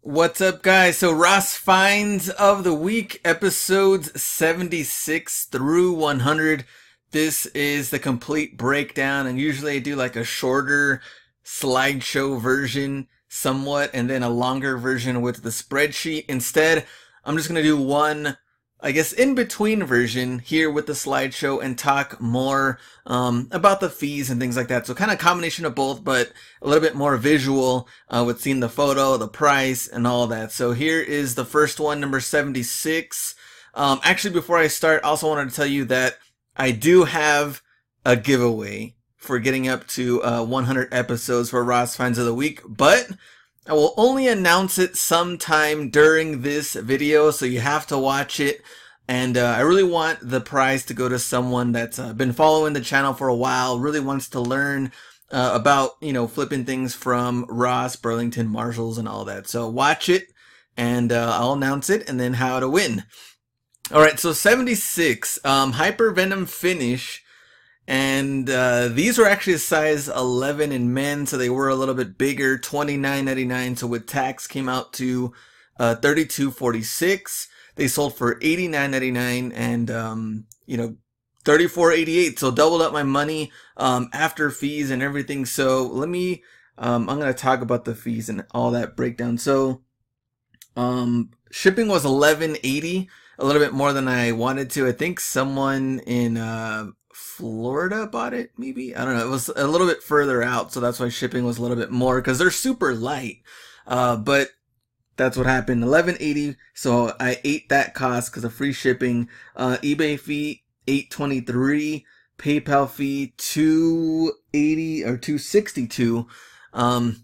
What's up, guys? So Ross Finds of the Week, episodes 76 through 100. This is the complete breakdown, and usually I do like a shorter slideshow version somewhat, and then a longer version with the spreadsheet. Instead, I'm just going to do one, I guess, in-between version here with the slideshow and talk more about the fees and things like that. So kind of combination of both, but a little bit more visual with seeing the photo, the price, and all that. So here is the first one, number 76. Actually, before I start, I also wanted to tell you that I do have a giveaway for getting up to 100 episodes for Ross Finds of the Week, but I will only announce it sometime during this video, so you have to watch it. And I really want the prize to go to someone that's been following the channel for a while, really wants to learn about, flipping things from Ross, Burlington, Marshalls, and all that. So watch it, and I'll announce it, and then how to win. All right, so 76, Hyper Venom Finish. And these were actually a size 11 in men, so they were a little bit bigger, $29.99. So with tax came out to $32.46. They sold for $89.99 and $34.88. So doubled up my money after fees and everything. So let me I'm gonna talk about the fees and all that breakdown. So shipping was $11.80, a little bit more than I wanted to. I think someone in Florida bought it, maybe, I don't know, it was a little bit further out, so that's why shipping was a little bit more, because they're super light, but that's what happened. $11.80, so I ate that cost because of free shipping. eBay fee $8.23, PayPal fee $2.80 or $2.62.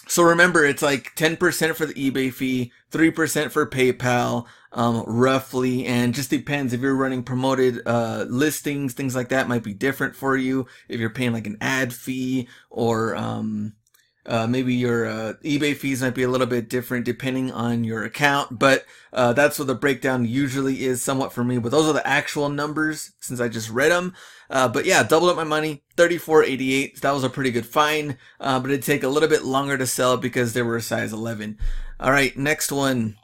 So remember, it's like 10% for the eBay fee, 3% for PayPal, roughly, and just depends if you're running promoted listings, things like that might be different for you. If you're paying like an ad fee, or maybe your eBay fees might be a little bit different depending on your account, but that's what the breakdown usually is somewhat for me. But those are the actual numbers since I just read them. But yeah, doubled up my money, $34.88. That was a pretty good find, but it'd take a little bit longer to sell because they were a size 11. All right, next one.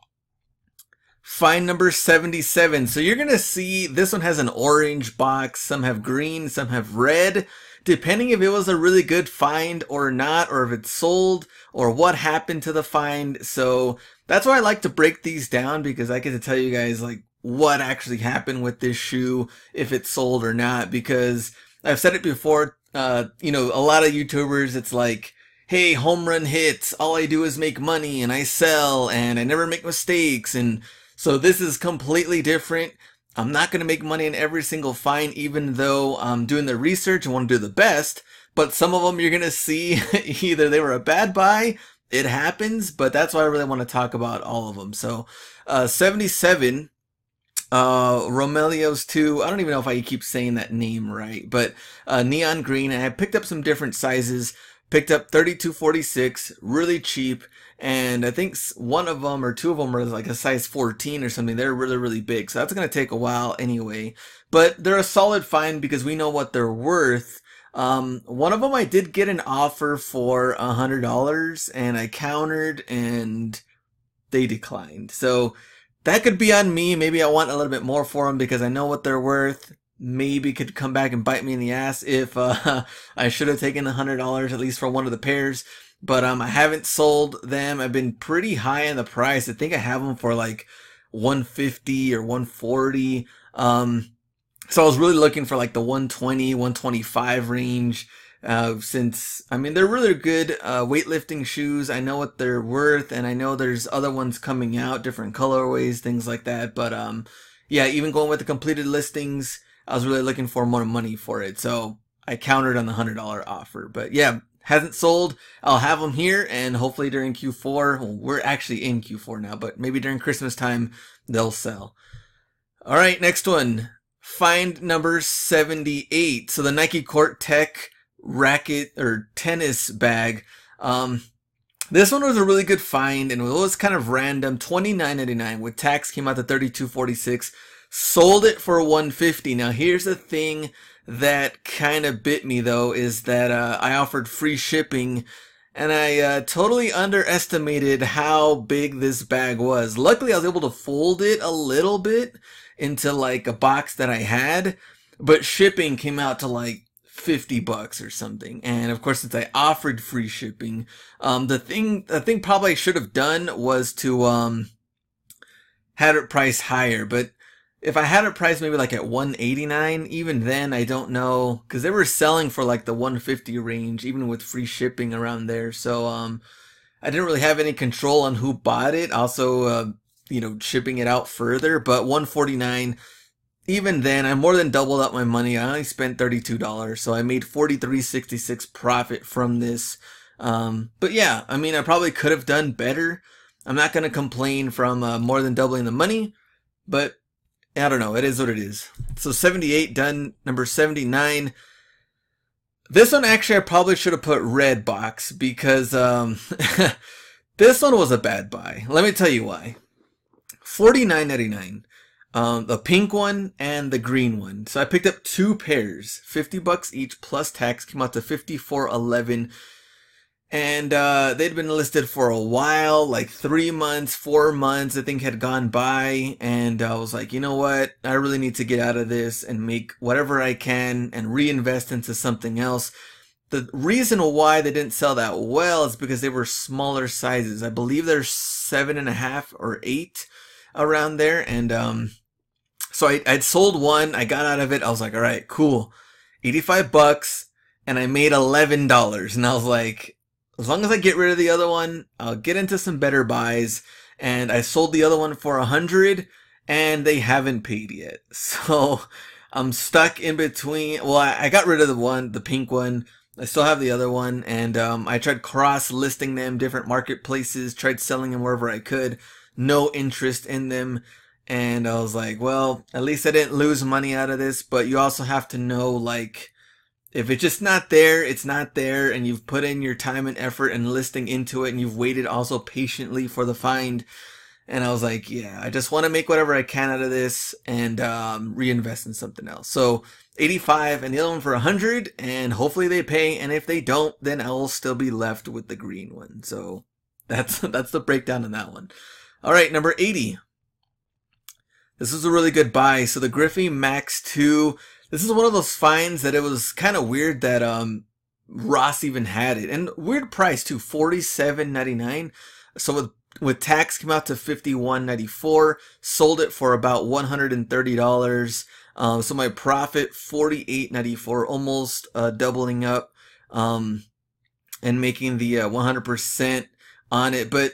Find number 77. So you're going to see this one has an orange box. Some have green, some have red. Depending if it was a really good find or not, or if it's sold, or what happened to the find. So that's why I like to break these down, because I get to tell you guys like what actually happened with this shoe, if it's sold or not. Because I've said it before, a lot of YouTubers, it's like, hey, home run hits, all I do is make money and I sell and I never make mistakes. And so this is completely different. I'm not going to make money in every single find, even though I'm doing the research and want to do the best. But some of them you're going to see either they were a bad buy, it happens, but that's why I really want to talk about all of them. So 77, Romelio's 2, I don't even know if I keep saying that name right, but neon green. And I picked up some different sizes, picked up $32.46, really cheap. And I think one of them or two of them are like a size 14 or something. They're really, really big. So that's going to take a while anyway. But they're a solid find because we know what they're worth. One of them I did get an offer for $100 and I countered and they declined. So that could be on me. Maybe I want a little bit more for them because I know what they're worth. Maybe could come back and bite me in the ass if I should have taken $100 at least for one of the pairs. But I haven't sold them. I've been pretty high in the price. I think I have them for like 150 or 140. So I was really looking for like the 120, 125 range. Since, I mean, they're really good weightlifting shoes. I know what they're worth, and I know there's other ones coming out, different colorways, things like that. But yeah, even going with the completed listings, I was really looking for more money for it. So I countered on the $100 offer. But yeah, hasn't sold. I'll have them here, and hopefully during Q4, well, we're actually in Q4 now, but maybe during Christmas time, they'll sell. All right, next one. Find number 78. So the Nike Court Tech racket or tennis bag. This one was a really good find, and it was kind of random. $29.99 with tax came out to $32.46. Sold it for $150. Now here's the thing that kind of bit me though, is that I offered free shipping, and I totally underestimated how big this bag was. Luckily, I was able to fold it a little bit into like a box that I had, but shipping came out to like $50 or something. And of course, since I offered free shipping, the thing probably I should have done was to had it priced higher. But if I had it priced maybe like at 189, even then I don't know, because they were selling for like the 150 range, even with free shipping around there. So I didn't really have any control on who bought it. Also, you know, shipping it out further. But 149. Even then, I more than doubled up my money. I only spent $32, so I made $43.66 profit from this. But yeah, I mean, I probably could have done better. I'm not going to complain from more than doubling the money, but I don't know. It is what it is. So 78 done. Number 79. This one actually I probably should have put red box because this one was a bad buy. Let me tell you why. $49.99. The pink one and the green one. So I picked up two pairs, $50 each plus tax, came out to $54.11. And they'd been listed for a while, like 3 months, 4 months, I think had gone by. And I was like, you know what? I really need to get out of this and make whatever I can and reinvest into something else. The reason why they didn't sell that well is because they were smaller sizes. I believe they're 7.5 or 8 around there. And so I'd sold one, I got out of it, I was like, all right, cool, $85, and I made $11, and I was like, as long as I get rid of the other one, I'll get into some better buys, and I sold the other one for $100, and they haven't paid yet, so I'm stuck in between. Well, I got rid of the pink one, I still have the other one, and I tried cross-listing them, different marketplaces, tried selling them wherever I could, no interest in them. And I was like, well, at least I didn't lose money out of this. But you also have to know, like, if it's just not there, it's not there. And you've put in your time and effort and listing into it. And you've waited also patiently for the find. And I was like, yeah, I just want to make whatever I can out of this and reinvest in something else. So 85 and the other one for 100. And hopefully they pay. And if they don't, then I will still be left with the green one. So that's the breakdown on that one. All right, number 80. This was a really good buy. So the Griffey Max 2, this is one of those finds that it was kind of weird that Ross even had it. And weird price too, $47.99. So with tax came out to $51.94. Sold it for about $130. So my profit $48.94, almost doubling up and making the 100% on it. But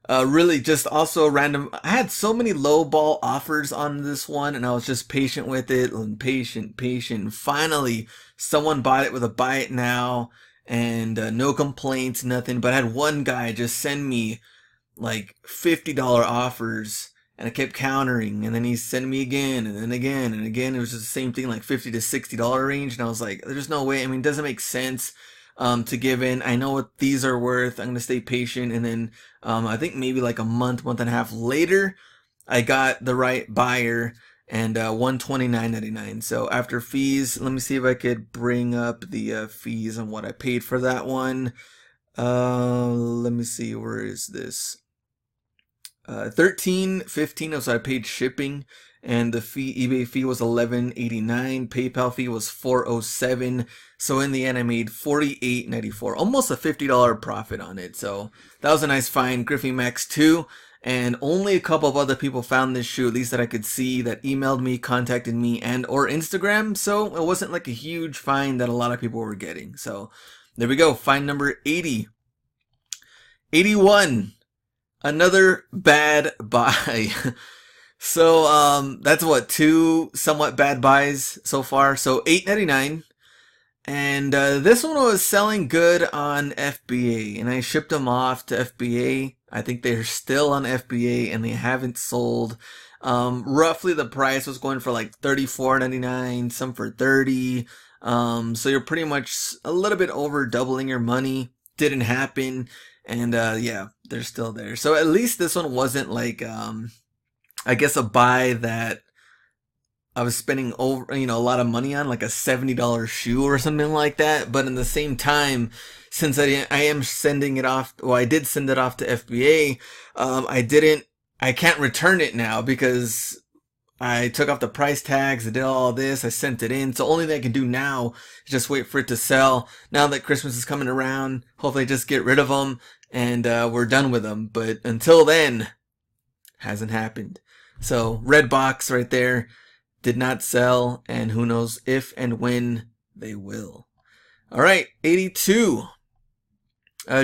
really just also random. I had so many low ball offers on this one and I was just patient with it and patient. Finally, someone bought it with a buy it now and no complaints, nothing. But I had one guy just send me like $50 offers and I kept countering and then he sent me again and then again and again. It was just the same thing, like $50 to $60 range. And I was like, there's no way. I mean, it doesn't make sense to give in. I know what these are worth. I'm going to stay patient. And then I think maybe like a month and a half later, I got the right buyer and $129.99. So after fees, let me see if I could bring up the fees and what I paid for that one. Let me see, where is this? $13.15. So I paid shipping. And the eBay fee was $11.89. PayPal fee was $4.07. So in the end, I made $48.94, almost a $50 profit on it. So that was a nice find. Griffey Max 2, and only a couple of other people found this shoe, at least that I could see, that emailed me, contacted me, and or Instagram. So it wasn't like a huge find that a lot of people were getting. So there we go. Find number 80. 81. Another bad buy. So that's what, 2 somewhat bad buys so far. So $8.99, and this one was selling good on FBA, and I shipped them off to FBA. I think they're still on FBA and they haven't sold. Roughly the price was going for like $34.99, some for $30. So you're pretty much a little bit over doubling your money. Didn't happen, and yeah, they're still there. So at least this one wasn't like I guess a buy that I was spending over, a lot of money on, like a $70 shoe or something like that. But in the same time, since I am sending it off, well, I did send it off to FBA. I can't return it now because I took off the price tags. I did all this. I sent it in. So only thing I can do now is just wait for it to sell. Now that Christmas is coming around, hopefully just get rid of them and we're done with them. But until then, hasn't happened. So red box right there. Did not sell, and who knows if and when they will. All right, 82.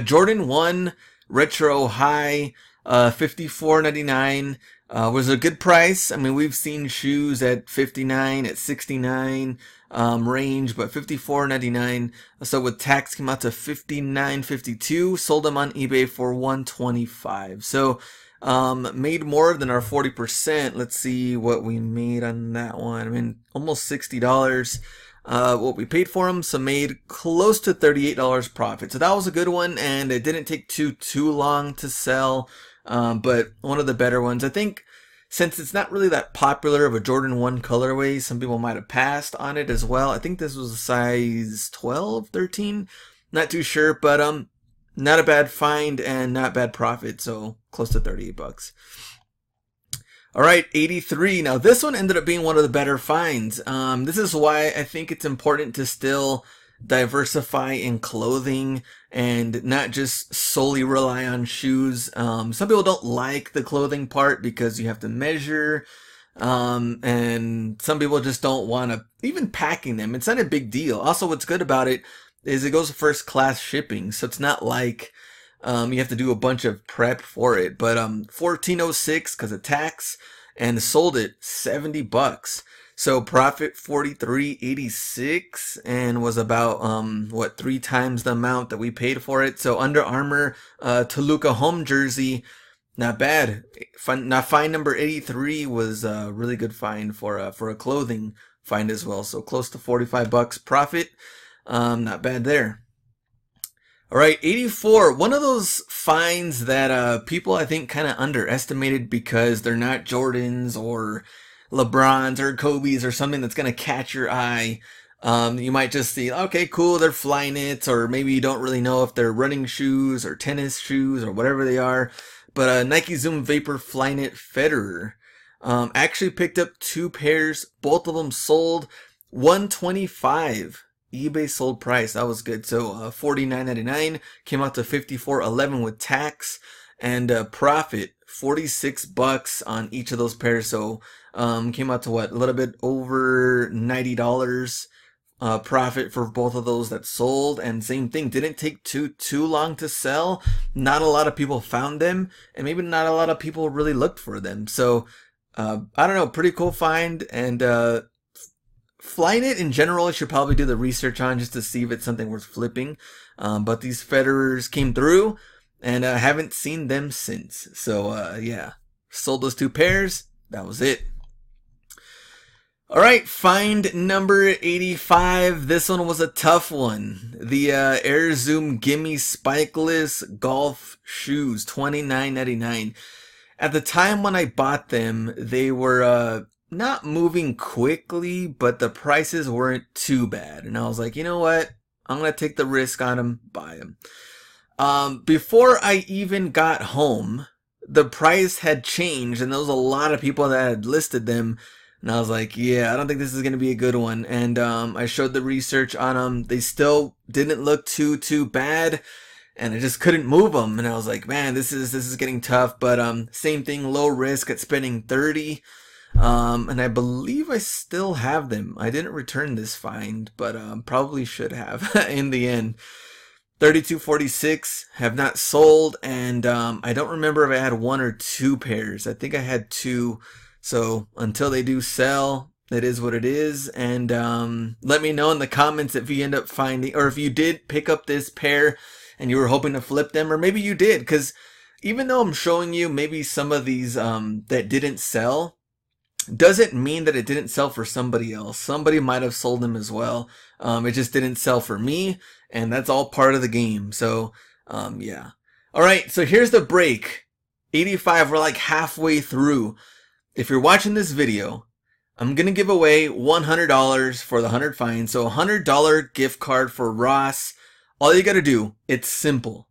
Jordan 1 Retro High, $54.99. Was a good price. I mean, we've seen shoes at $59, at $69 range, but $54.99. So with tax, came out to $59.52. Sold them on eBay for $125. So made more than our 40%. Let's see what we made on that one. I mean, almost $60 what we paid for them, so made close to $38 profit. So that was a good one, and it didn't take too long to sell, but one of the better ones. I think since it's not really that popular of a Jordan 1 colorway, some people might have passed on it as well. I think this was a size 12, 13, not too sure, but not a bad find and not bad profit, so close to 38 bucks. All right, 83. Now this one ended up being one of the better finds. This is why I think it's important to still diversify in clothing and not just solely rely on shoes. Some people don't like the clothing part because you have to measure, and some people just don't want to, even packing them, it's not a big deal. Also, what's good about it is it goes first class shipping, so it's not like you have to do a bunch of prep for it. But $14.06 because of tax, and sold it 70 bucks. So profit $43.86, and was about what, 3 times the amount that we paid for it. So Under Armour Toluca home jersey, not bad. Now find number 83 was a really good find for a clothing find as well. So close to 45 bucks profit. Not bad there. All right, 84. One of those finds that people I think kind of underestimated because they're not Jordans or LeBrons or Kobe's or something that's going to catch your eye. You might just see, okay, cool, they're Flyknits, or maybe you don't really know if they're running shoes or tennis shoes or whatever they are. But Nike Zoom Vapor Flyknit Federer. Actually picked up 2 pairs, both of them sold. $125 eBay sold price. That was good. So $49.99 came out to $54.11 with tax, and profit 46 bucks on each of those pairs. So came out to what, a little bit over $90 profit for both of those that sold. And same thing, didn't take too long to sell. Not a lot of people found them, and maybe not a lot of people really looked for them. So I don't know, pretty cool find. And Flyknit in general, I should probably do the research on just to see if it's something worth flipping. But these Federers came through, and I haven't seen them since. So yeah, sold those 2 pairs. That was it. All right, find number 85. This one was a tough one. The Air Zoom Gimme Spikeless golf shoes, $29.99. At the time when I bought them, they were not moving quickly, but the prices weren't too bad. And I was like, you know what? I'm going to take the risk on them, buy them. Before I even got home, the price had changed, and there was a lot of people that had listed them. And I was like, yeah, I don't think this is going to be a good one. And I showed the research on them. They still didn't look too bad, and I just couldn't move them. And I was like, man, this is getting tough. But same thing, low risk at spending $30. And I believe I still have them. I didn't return this find, but probably should have in the end. $32.46, have not sold, and I don't remember if I had 1 or 2 pairs. I think I had 2. So until they do sell, it is what it is. And let me know in the comments if you end up finding, or if you did pick up this pair and you were hoping to flip them, or maybe you did, because even though I'm showing you maybe some of these that didn't sell, doesn't mean that it didn't sell for somebody else. Somebody might have sold them as well. It just didn't sell for me, and that's all part of the game. So yeah. All right, so here's the break. 85, we're like halfway through. If you're watching this video, I'm going to give away $100 for the 100 finds. So a $100 gift card for Ross. All you got to do, it's simple.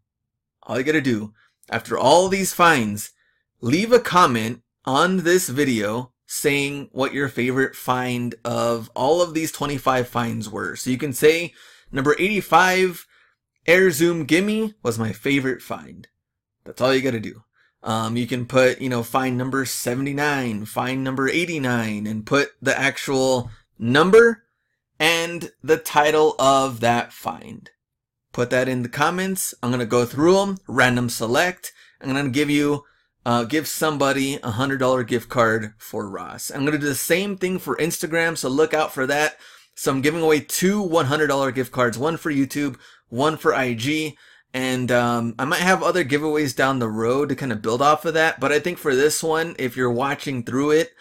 All you got to do, after all these finds, leave a comment on this video saying what your favorite find of all of these 25 finds were. So you can say number 85, Air Zoom Gimme was my favorite find. That's all you got to do. You can put, find number 79, find number 89, and put the actual number and the title of that find. Put that in the comments. I'm going to go through them, random select. I'm going to give somebody a $100 gift card for Ross. I'm going to do the same thing for Instagram, so look out for that. So I'm giving away 2 $100 gift cards, one for YouTube, one for IG. And I might have other giveaways down the road to kind of build off of that. But I think for this one, if you're watching through it,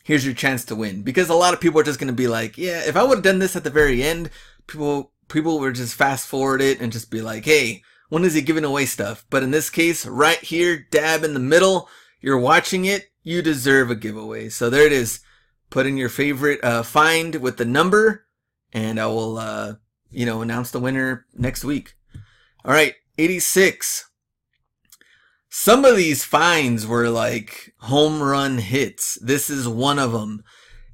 here's your chance to win. Because a lot of people are just going to be like, yeah, if I would have done this at the very end, people would just fast forward it and just be like, hey, when is he giving away stuff? But in this case, right here, dab in the middle, you're watching it, you deserve a giveaway. So there it is. Put in your favorite find with the number, and I will announce the winner next week. All right, 86. Some of these finds were like home run hits. This is one of them.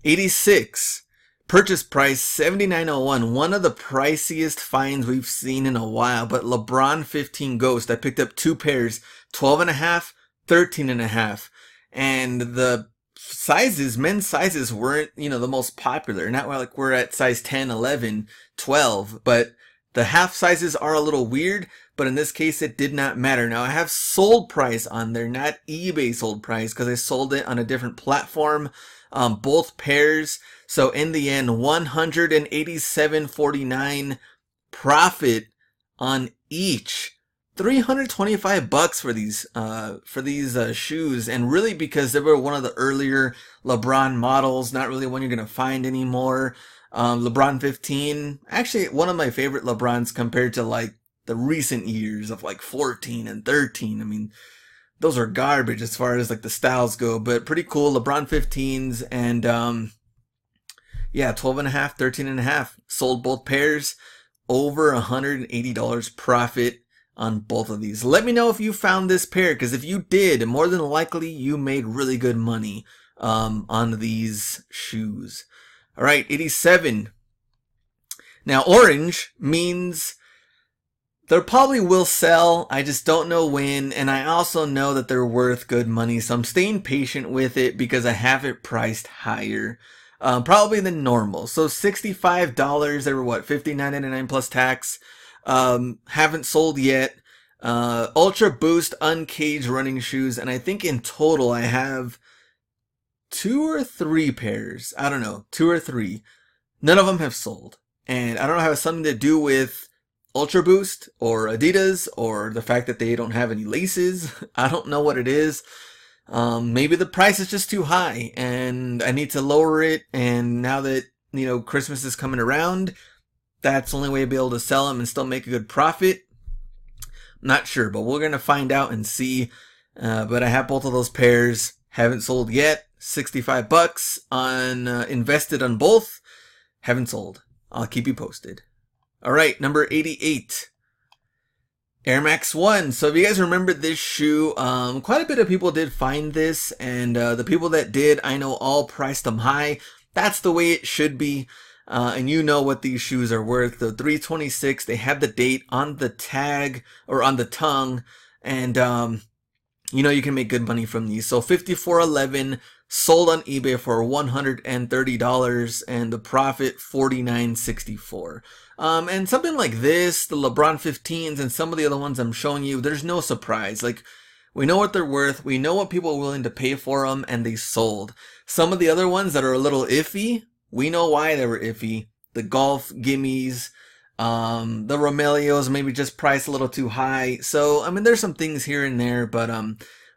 86. Purchase price $79.01. One of the priciest finds we've seen in a while. But LeBron 15 Ghost. I picked up 2 pairs, 12.5, 13.5. And the sizes, men's sizes weren't, the most popular. Not like we're at size 10, 11, 12, but the half sizes are a little weird, but in this case, it did not matter. Now I have sold price on there, not eBay sold price, because I sold it on a different platform, both pairs. So in the end, $187.49 profit on each. $325 for these shoes, and really because they were one of the earlier LeBron models, not really one you're gonna find anymore. LeBron 15, actually one of my favorite LeBrons compared to like the recent years of like 14 and 13. I mean, those are garbage as far as like the styles go, but pretty cool LeBron 15s. And yeah, 12.5, 13.5, sold both pairs, over $180 profit on both of these. Let me know if you found this pair, because if you did, more than likely you made really good money on these shoes. All right, 87. Now orange means they probably will sell. I just don't know when, and I also know that they're worth good money, so I'm staying patient with it because I have it priced higher. Probably than normal. So $65, they were what, $59.99 plus tax. Haven't sold yet. Ultra Boost uncaged running shoes, and I think in total I have 2 or 3 pairs. I don't know, 2 or 3. None of them have sold, and I don't know if it has something to do with Ultra Boost or Adidas or the fact that they don't have any laces. I don't know what it is. Maybe the price is just too high and I need to lower it, and now that Christmas is coming around, that's the only way to be able to sell them and still make a good profit. Not sure, but we're going to find out and see. But I have both of those pairs. Haven't sold yet. $65 on invested on both. Haven't sold. I'll keep you posted. All right, number 88. Air Max 1. So if you guys remember this shoe, quite a bit of people did find this. And the people that did, I know all priced them high. That's the way it should be. And you know what these shoes are worth. The 326, they have the date on the tag or on the tongue, and you can make good money from these. So $54.11, sold on eBay for $130, and the profit $49.64. And something like this, the LeBron 15s and some of the other ones I'm showing you, there's no surprise. Like, we know what they're worth, we know what people are willing to pay for them, and they sold. Some of the other ones that are a little iffy, we know why they were iffy. The golf gimmies, the Romelios maybe just priced a little too high. So, I mean, there's some things here and there, but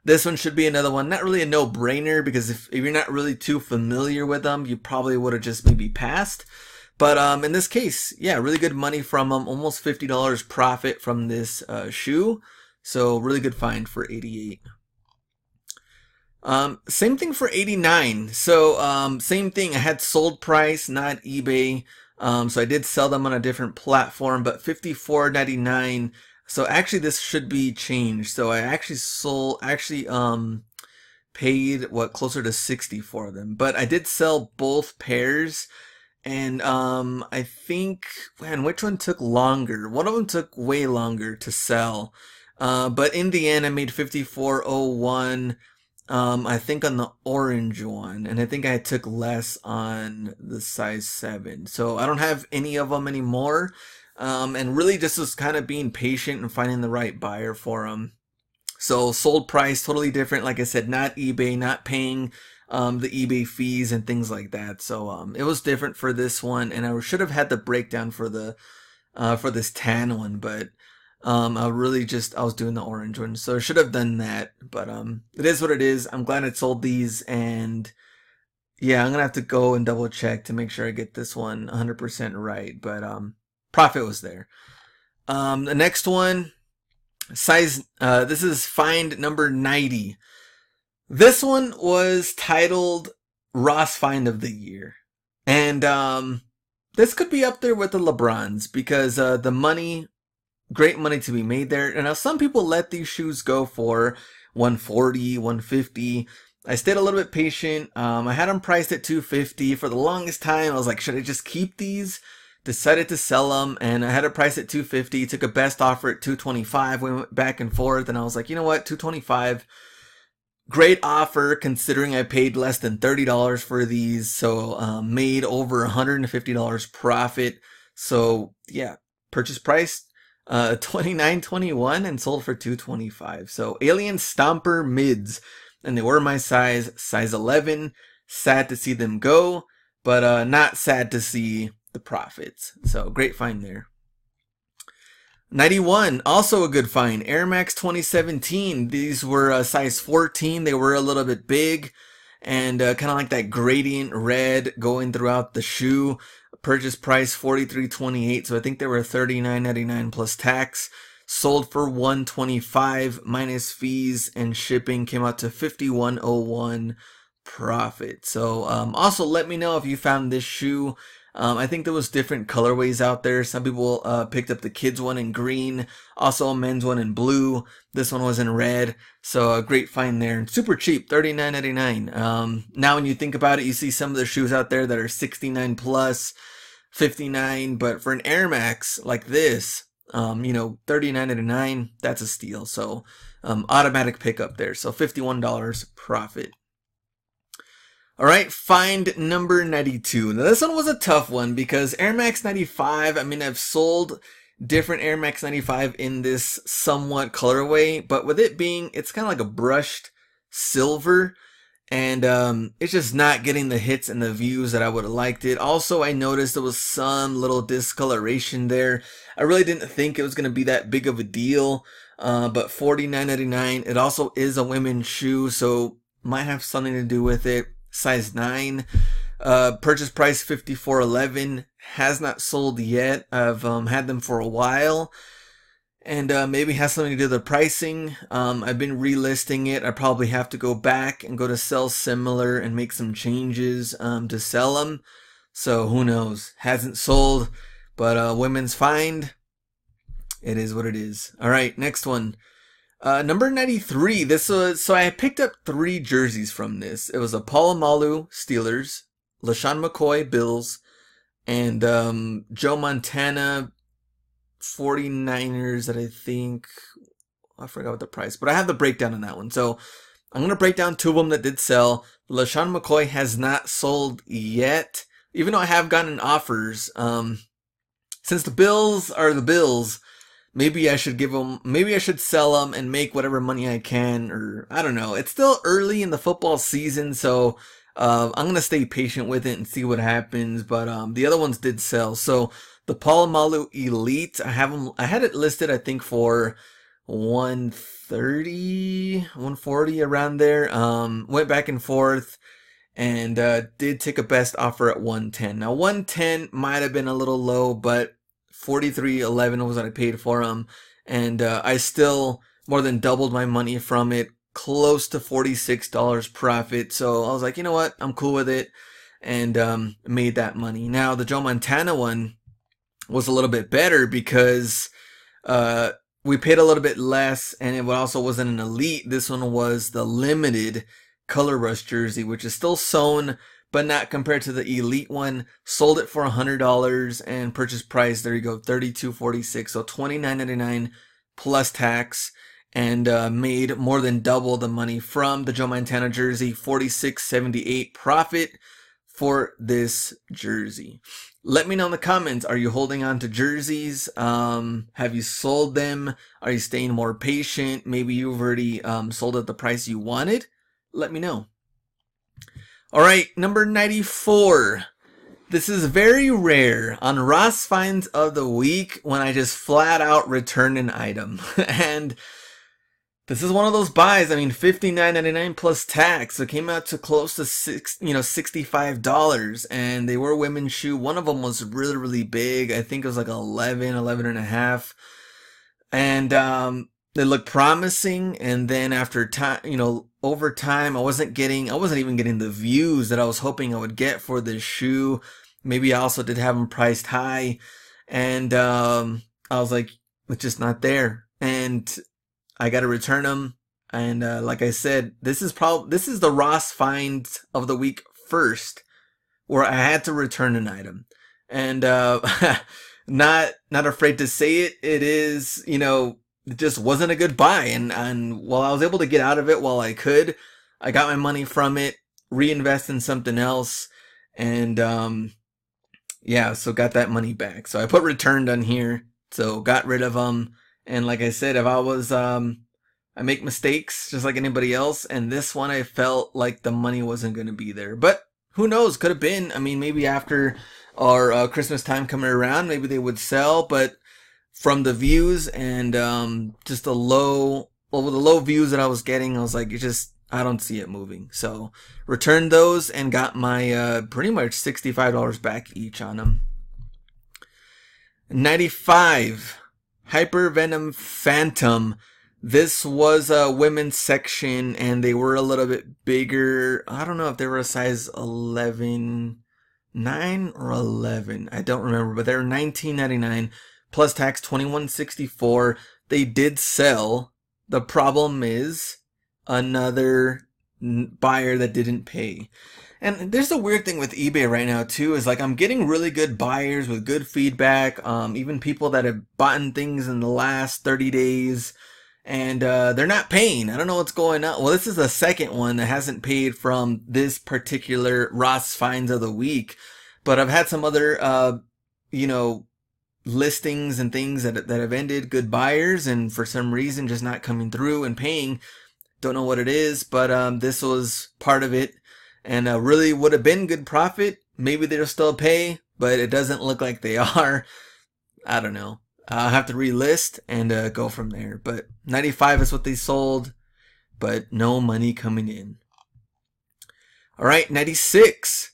this one should be another one. Not really a no-brainer, because if you're not really too familiar with them, you probably would have just maybe passed. But in this case, yeah, really good money from them. Almost $50 profit from this shoe. So, really good find for 88. Same thing for 89. So, same thing. I had sold price, not eBay. So I did sell them on a different platform, but 54.99. So actually this should be changed. So I actually paid what, closer to 60 for them, but I did sell both pairs. And I think, man, which one took longer? One of them took way longer to sell. But in the end I made 54.01. I think on the orange one, and I think I took less on the size 7. So I don't have any of them anymore. And really just was kind of being patient and finding the right buyer for them. So sold price, totally different. Like I said, not eBay, not paying the eBay fees and things like that. So it was different for this one, and I should have had the breakdown for the for this tan one, but I was doing the orange one, so I should have done that. But it is what it is. I'm glad I sold these, and yeah, I'm gonna have to go and double check to make sure I get this one 100% right. But profit was there. The next one, size. This is find number 90. This one was titled Ross Find of the Year, and this could be up there with the LeBrons because the money. Great money to be made there. And now some people let these shoes go for 140, 150. I stayed a little bit patient. I had them priced at 250 for the longest time. I was like, should I just keep these? Decided to sell them, and I had a price at 250. Took a best offer at 225. We went back and forth, and I was like, you know what, 225. Great offer considering I paid less than $30 for these. So made over $150 profit. So yeah, purchase price 29.21 and sold for 225. So Alien Stomper mids, and they were my size 11. Sad to see them go, but not sad to see the profits. So great find there. 91, also a good find. Air Max 2017. These were size 14. They were a little bit big, and kind of like that gradient red going throughout the shoe. Purchase price $43.28, so I think they were $39.99 plus tax. Sold for $125 minus fees and shipping, came out to $51.01 profit. So also let me know if you found this shoe. I think there was different colorways out there. Some people picked up the kids one in green, also a men's one in blue. This one was in red, so a great find there. And super cheap, $39.99. Now when you think about it, you see some of the shoes out there that are 69 plus, 59, but for an Air Max like this, you know, $39.99, that's a steal. So automatic pickup there, so $51 profit. All right, find number 92. Now this one was a tough one because Air Max 95, I mean, I've sold different Air Max 95 in this somewhat colorway, but with it being, it's kind of like a brushed silver, and it's just not getting the hits and the views that I would have liked it. Also, I noticed there was some little discoloration there. I really didn't think it was going to be that big of a deal, but $49.99. It also is a women's shoe, so might have something to do with it. Size 9. Purchase price $54.11. Has not sold yet. I've had them for a while, and maybe has something to do with the pricing. I've been relisting it. I probably have to go back and go to sell similar and make some changes to sell them. So who knows? Hasn't sold, but women's find. It is what it is. All right, next one. Number 93. This was, so I picked up 3 jerseys from this. It was a Polamalu Steelers, LaShawn McCoy Bills, and Joe Montana 49ers that I think, I forgot what the price, but I have the breakdown on that one. So I'm going to break down 2 of them that did sell. LaShawn McCoy has not sold yet, even though I have gotten offers. Since the Bills are the Bills, maybe I should maybe I should sell them and make whatever money I can, or I don't know. It's still early in the football season, so I'm going to stay patient with it and see what happens. But the other ones did sell. So the Polamalu Elite, I had it listed, I think, for 130, 140 around there. Went back and forth, and did take a best offer at 110. Now 110 might have been a little low, but $43.11 was what I paid for them, and I still more than doubled my money from it. close to $46 profit. So I was like, you know what? I'm cool with it, and made that money. Now the Joe Montana one was a little bit better because we paid a little bit less, and it also wasn't an elite. This one was the limited color rush jersey, which is still sewn, but not compared to the elite one. Sold it for $100, and purchase price, there you go, $32.46, so $29.99 plus tax, and made more than double the money from the Joe Montana jersey. $46.78 profit for this jersey. Let me know in the comments, are you holding on to jerseys? Have you sold them? Are you staying more patient? Maybe you've already sold at the price you wanted. Let me know. All right, number 94. This is very rare on Ross Finds of the Week when I just flat out return an item. And this is one of those buys. I mean, $59.99 plus tax. So it came out to close to $65. And they were women's shoe. One of them was really, really big. I think it was like 11 and a half. And they looked promising. And then after time, over time, I wasn't even getting the views that I was hoping I would get for this shoe. Maybe I also did have them priced high. And I was like, it's just not there. And I got to return them. And like I said, this is the Ross Find of the Week first, where I had to return an item. And not afraid to say it. It is, it just wasn't a good buy. And while I was able to get out of it while I could, I got my money from it, reinvest in something else, and yeah, so got that money back. So I put returned on here, so got rid of them. And like I said, if I was, I make mistakes just like anybody else. And this one, I felt like the money wasn't going to be there. But who knows? Could have been. I mean, maybe after our Christmas time coming around, maybe they would sell. But from the views and just the low views that I was getting, I was like, I don't see it moving. So returned those and got my pretty much $65 back each on them. 95. Hyper Venom Phantom. This was a women's section, and they were a little bit bigger. I don't know if they were a size 11, 9 or 11. I don't remember, but they were $19.99 plus tax, $21.64. They did sell. The problem is another buyer that didn't pay. And there's a weird thing with eBay right now too, is like I'm getting really good buyers with good feedback, even people that have bought things in the last 30 days, and they're not paying. I don't know what's going on. Well, this is the second one that hasn't paid from this particular Ross Finds of the Week, but I've had some other, listings and things that have ended, good buyers, and for some reason just not coming through and paying. Don't know what it is, but this was part of it. And really would have been good profit. Maybe they'll still pay, but it doesn't look like they are. I don't know. I'll have to relist and go from there. But 95 is what they sold, but no money coming in. All right, 96.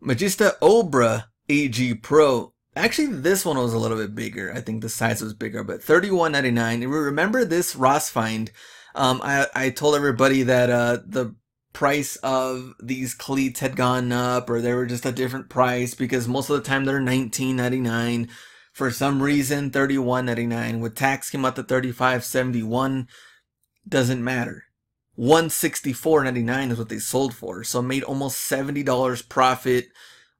Magista Obra AG Pro. Actually, this one was a little bit bigger. I think the size was bigger, but $31.99. Remember this Ross Find? I told everybody that the price of these cleats had gone up, or they were just a different price, because most of the time they're $19.99. For some reason, $31.99. With tax came out to $35.71. Doesn't matter. $164.99 is what they sold for. So made almost $70 profit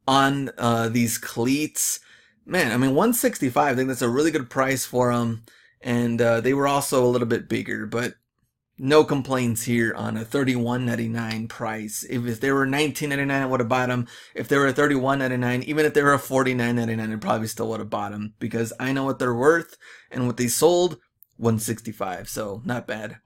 on these cleats. Man, I mean, $165. I think that's a really good price for them. And they were also a little bit bigger, but no complaints here on a $31.99 price. If they were $19.99, I would have bought them. If they were $31.99, even if they were $49.99, I probably still would have bought them, because I know what they're worth, and what they sold, $165. So not bad.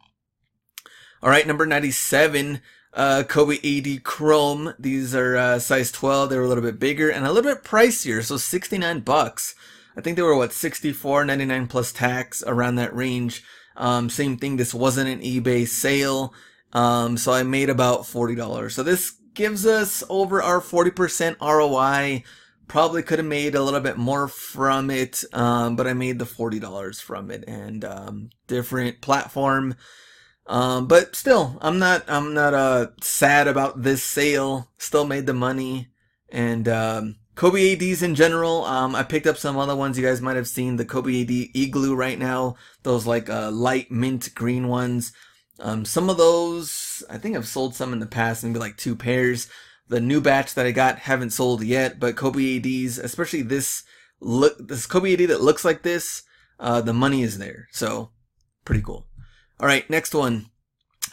All right, number 97, Kobe AD Chrome. These are size 12. They were a little bit bigger and a little bit pricier, so $69. I think they were $64.99 plus tax, around that range. Same thing, this wasn't an eBay sale, so I made about $40. So this gives us over our 40% ROI. Probably could have made a little bit more from it, but I made the $40 from it. And different platform, But still, I'm not sad about this sale. Still made the money. And Kobe ADs in general, I picked up some other ones. You guys might have seen the Kobe AD Igloo right now. Those like light mint green ones. Some of those, I think I've sold some in the past, maybe like 2 pairs. The new batch that I got haven't sold yet, but Kobe ADs, especially this Kobe AD that looks like this, the money is there. So pretty cool. All right, next one.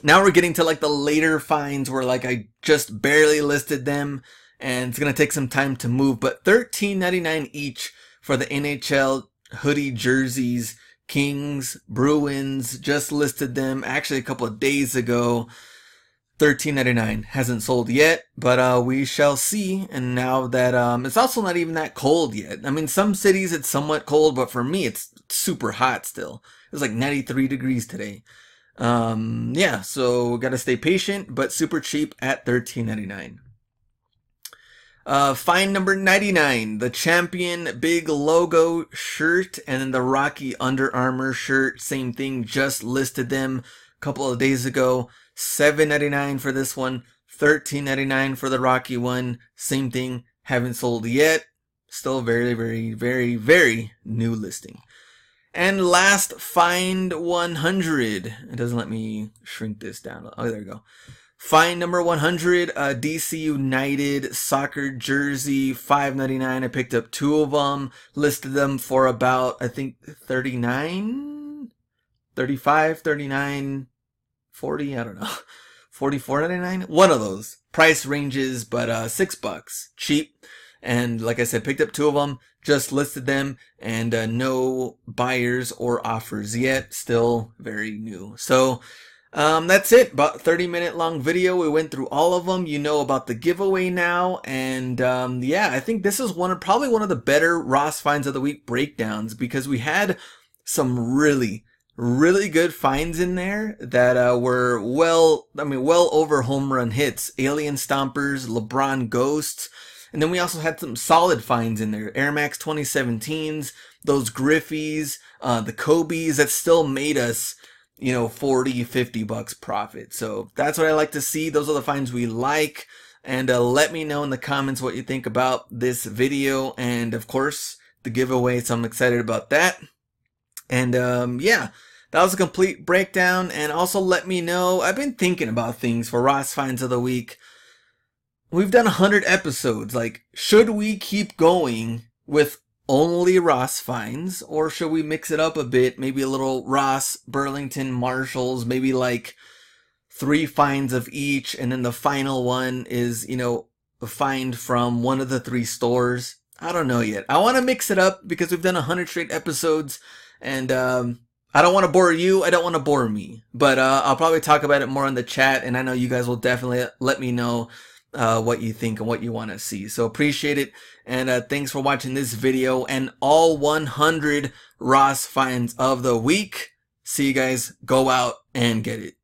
Now we're getting to like the later finds where like I just barely listed them and it's going to take some time to move, but $13.99 each for the NHL hoodie jerseys. Kings, Bruins, just listed them actually a couple of days ago. $13.99 hasn't sold yet, but we shall see. And now that it's also not even that cold yet. I mean, some cities it's somewhat cold, but for me it's super hot still. It's like 93 degrees today. Yeah, so gotta stay patient, but super cheap at $13.99. Find number 99, the Champion big logo shirt, and then the Rocky Under Armour shirt, same thing, just listed them a couple of days ago. $7.99 for this one, $13.99 for the Rocky one, same thing, haven't sold yet. Still very, very, very, very new listing. And last, Find 100. It doesn't let me shrink this down. Oh, there we go. Find number 100, DC United soccer jersey, $5.99. I picked up 2 of them, listed them for about, I think, 39, 35, 39, 40, I don't know, $44.99. One of those price ranges, but $6, cheap. And like I said, picked up 2 of them, just listed them, and no buyers or offers yet. Still very new. So that's it. About 30-minute long video. We went through all of them. You know about the giveaway now. And yeah, I think this is probably one of the better Ross Finds of the Week breakdowns, because we had some really good finds in there that were well over home run hits. Alien Stompers, LeBron Ghosts. And then we also had some solid finds in there. Air Max 2017s, those Griffies, the Kobe's that still made us, you know, $40, $50 profit. So that's what I like to see. Those are the finds we like. And let me know in the comments what you think about this video. And of course, the giveaway. So I'm excited about that. And yeah, that was a complete breakdown. And also let me know, I've been thinking about things for Ross Finds of the Week. We've done 100 episodes. Like, should we keep going with only Ross finds, or should we mix it up a bit? Maybe a little Ross, Burlington, Marshalls, maybe like 3 finds of each, and then the final one is, you know, a find from one of the 3 stores. I don't know yet. I want to mix it up because we've done 100 straight episodes, and I don't want to bore you. I don't want to bore me, but I'll probably talk about it more in the chat, and I know you guys will definitely let me know what you think and what you want to see. So appreciate it, and thanks for watching this video and all 100 Ross finds of the week. See you guys. Go out and get it.